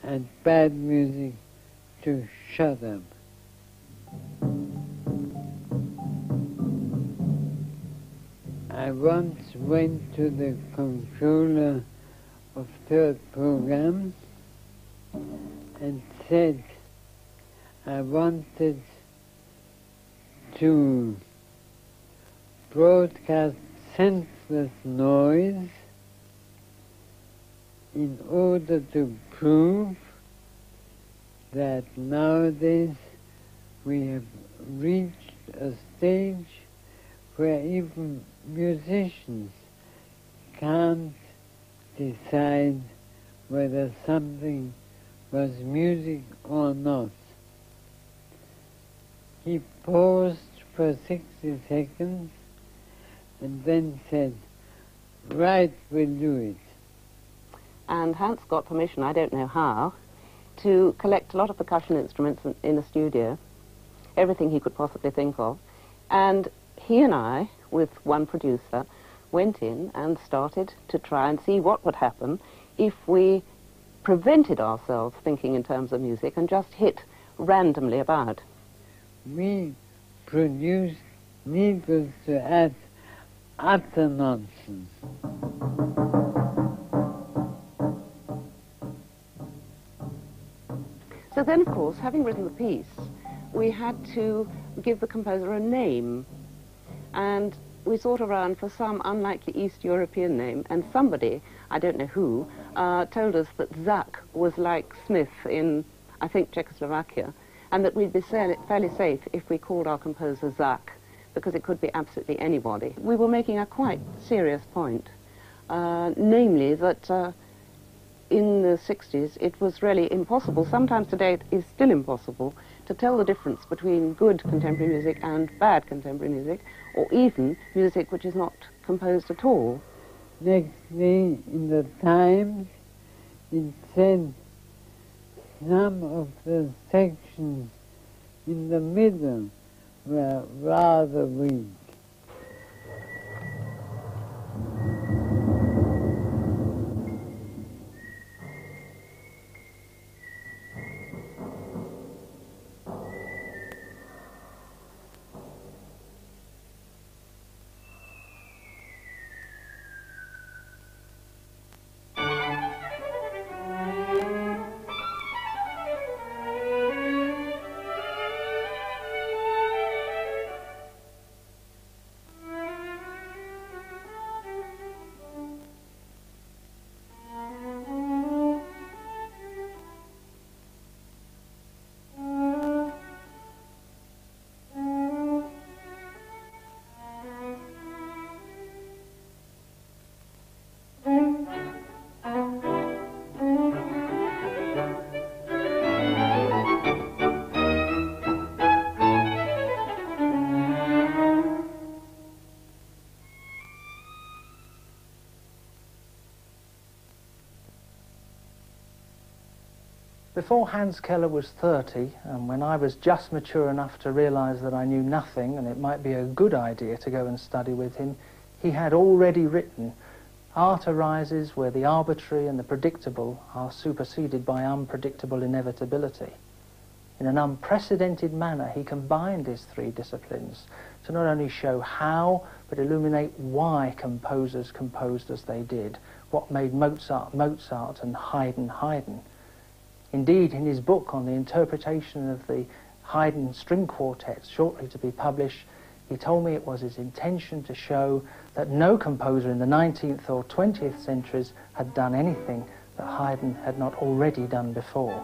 and bad music to shut up. I once went to the controller of third programs and said I wanted to broadcast senseless noise in order to prove that nowadays we have reached a stage where even musicians can't decide whether something was music or not. He paused for 60 seconds and then said, "Right, we'll do it." And Hans got permission, I don't know how, to collect a lot of percussion instruments in a studio, everything he could possibly think of. And he and I, with one producer, went in and started to try and see what would happen if we prevented ourselves thinking in terms of music and just hit randomly about. We produced, needless to add, utter nonsense. So then, of course, having written the piece, we had to give the composer a name. And we sought around for some unlikely East European name, and somebody, I don't know who, told us that Zak was like Smith in, I think, Czechoslovakia, and that we'd be fairly safe if we called our composer Zak, because it could be absolutely anybody. We were making a quite serious point, namely that in the 60s it was really impossible, sometimes today it is still impossible, to tell the difference between good contemporary music and bad contemporary music, or even music which is not composed at all. Next day in the Times, it said some of the sections in the middle were rather weak. Before Hans Keller was 30, and when I was just mature enough to realise that I knew nothing and it might be a good idea to go and study with him, he had already written, "Art arises where the arbitrary and the predictable are superseded by unpredictable inevitability." In an unprecedented manner, he combined his three disciplines to not only show how, but illuminate why composers composed as they did, what made Mozart Mozart and Haydn Haydn. Indeed, in his book on the interpretation of the Haydn string quartets, shortly to be published, he told me it was his intention to show that no composer in the 19th or 20th centuries had done anything that Haydn had not already done before.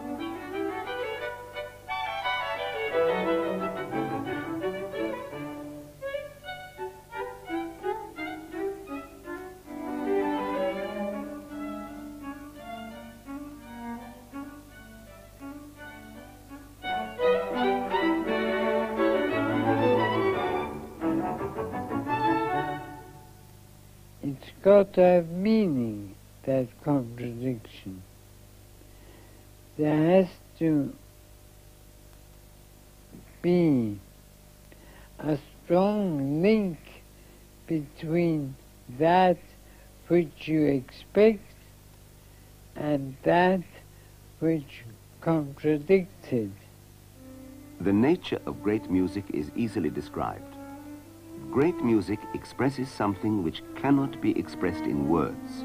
It's got to have meaning, that contradiction. There has to be a strong link between that which you expect and that which contradicts it. The nature of great music is easily described. Great music expresses something which cannot be expressed in words,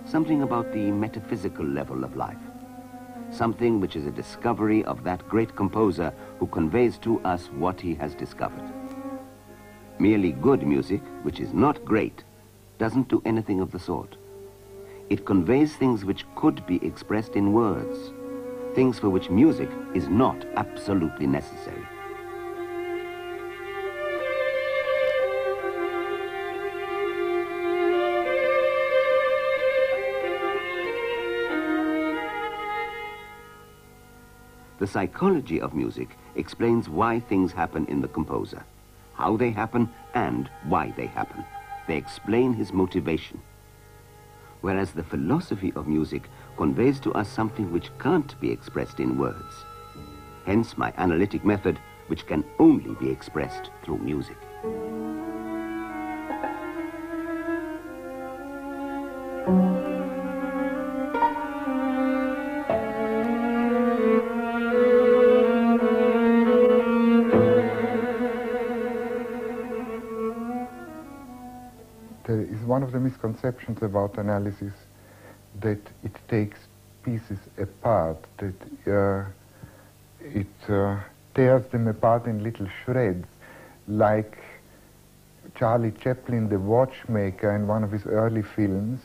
something about the metaphysical level of life, something which is a discovery of that great composer who conveys to us what he has discovered. Merely good music, which is not great, doesn't do anything of the sort. It conveys things which could be expressed in words, things for which music is not absolutely necessary. The psychology of music explains why things happen in the composer, how they happen and why they happen. They explain his motivation. Whereas the philosophy of music conveys to us something which can't be expressed in words. Hence my analytic method, which can only be expressed through music. There is one of the misconceptions about analysis that it takes pieces apart, that it tears them apart in little shreds, like Charlie Chaplin, the watchmaker, in one of his early films,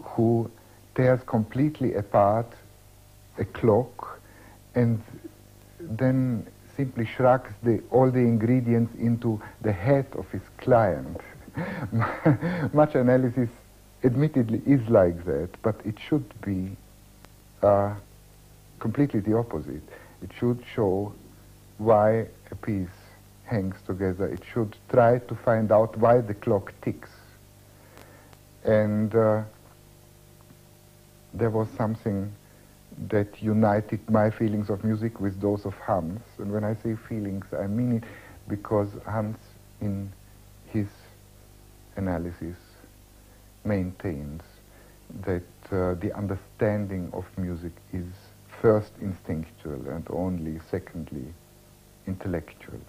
who tears completely apart a clock and then simply shrugs all the ingredients into the head of his client. Much analysis admittedly is like that, but it should be completely the opposite. It should show why a piece hangs together. It should try to find out why the clock ticks. And there was something that united my feelings of music with those of Hans. And when I say feelings, I mean it because Hans, in his analysis, maintains that the understanding of music is first instinctual and only secondly intellectual.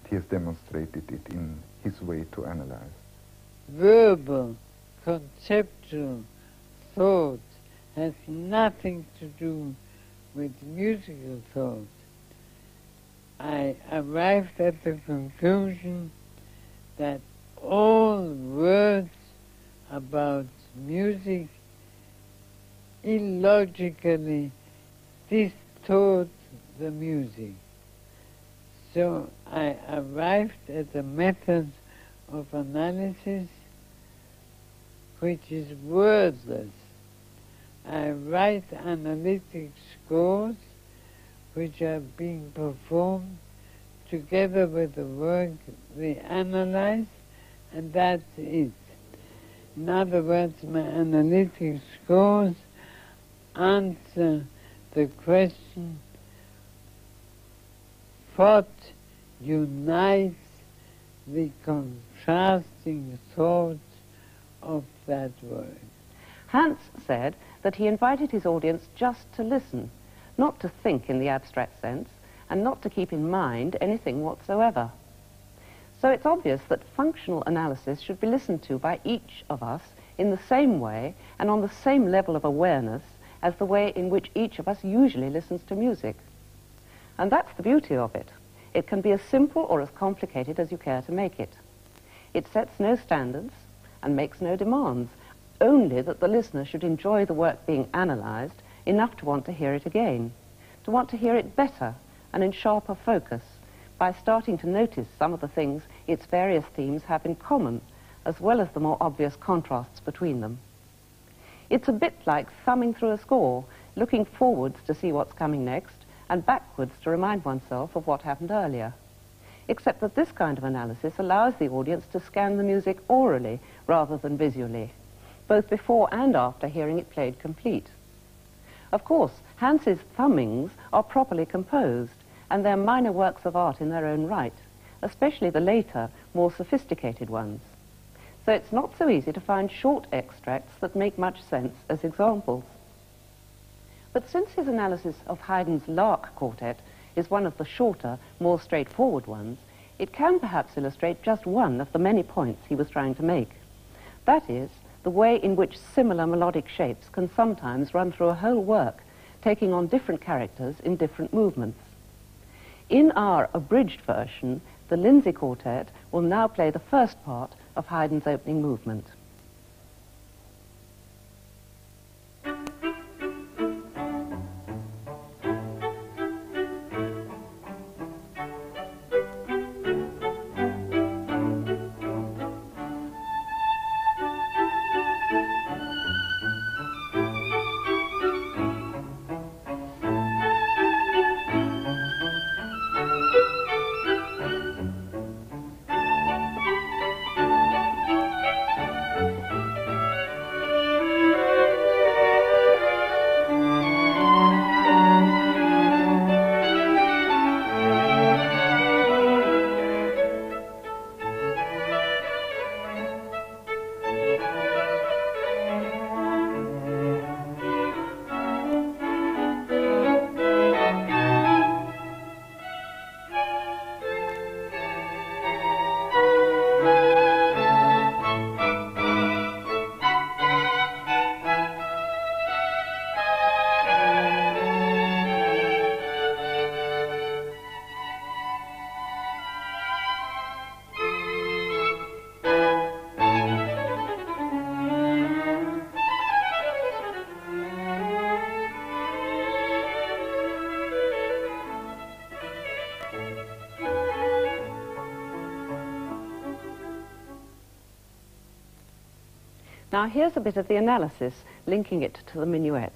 He has demonstrated it in his way to analyze. Verbal, conceptual thought has nothing to do with musical thought. I arrived at the conclusion that all words about music illogically distort the music. So I arrived at a method of analysis which is wordless. I write analytic scores which are being performed together with the work they analyze, and that's it. In other words, my analytic scores answer the question, what unites the contrasting thoughts of that work? Hans said that he invited his audience just to listen, not to think in the abstract sense, and not to keep in mind anything whatsoever. So it's obvious that functional analysis should be listened to by each of us in the same way and on the same level of awareness as the way in which each of us usually listens to music. And that's the beauty of it. It can be as simple or as complicated as you care to make it. It sets no standards and makes no demands, only that the listener should enjoy the work being analysed enough to want to hear it again, to want to hear it better and in sharper focus, by starting to notice some of the things its various themes have in common, as well as the more obvious contrasts between them. It's a bit like thumbing through a score, looking forwards to see what's coming next, and backwards to remind oneself of what happened earlier. Except that this kind of analysis allows the audience to scan the music orally rather than visually, both before and after hearing it played complete. Of course, Hans's thumbings are properly composed, and they're minor works of art in their own right, especially the later, more sophisticated ones. So it's not so easy to find short extracts that make much sense as examples. But since his analysis of Haydn's Lark Quartet is one of the shorter, more straightforward ones, it can perhaps illustrate just one of the many points he was trying to make. That is, the way in which similar melodic shapes can sometimes run through a whole work, taking on different characters in different movements. In our abridged version, the Lindsay Quartet will now play the first part of Haydn's opening movement. Now here's a bit of the analysis, linking it to the minuet.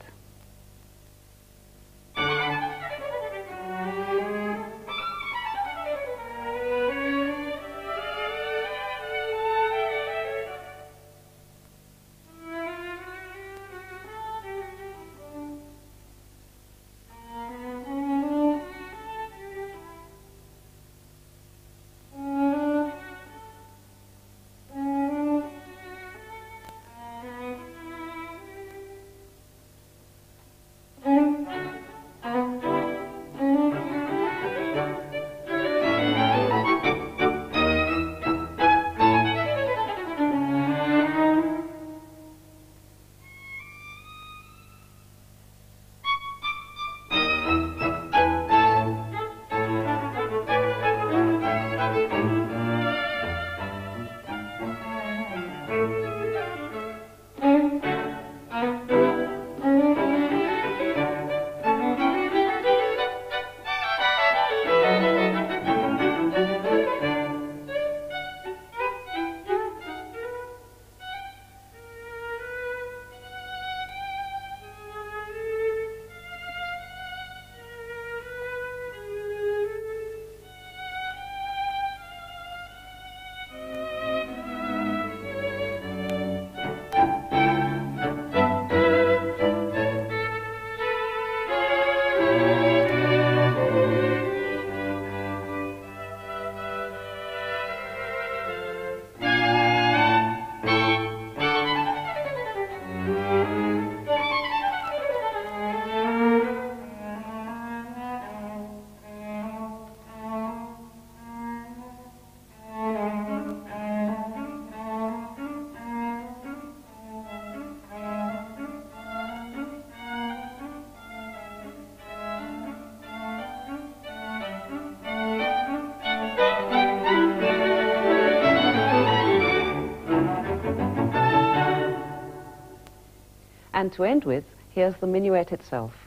And to end with, here's the minuet itself.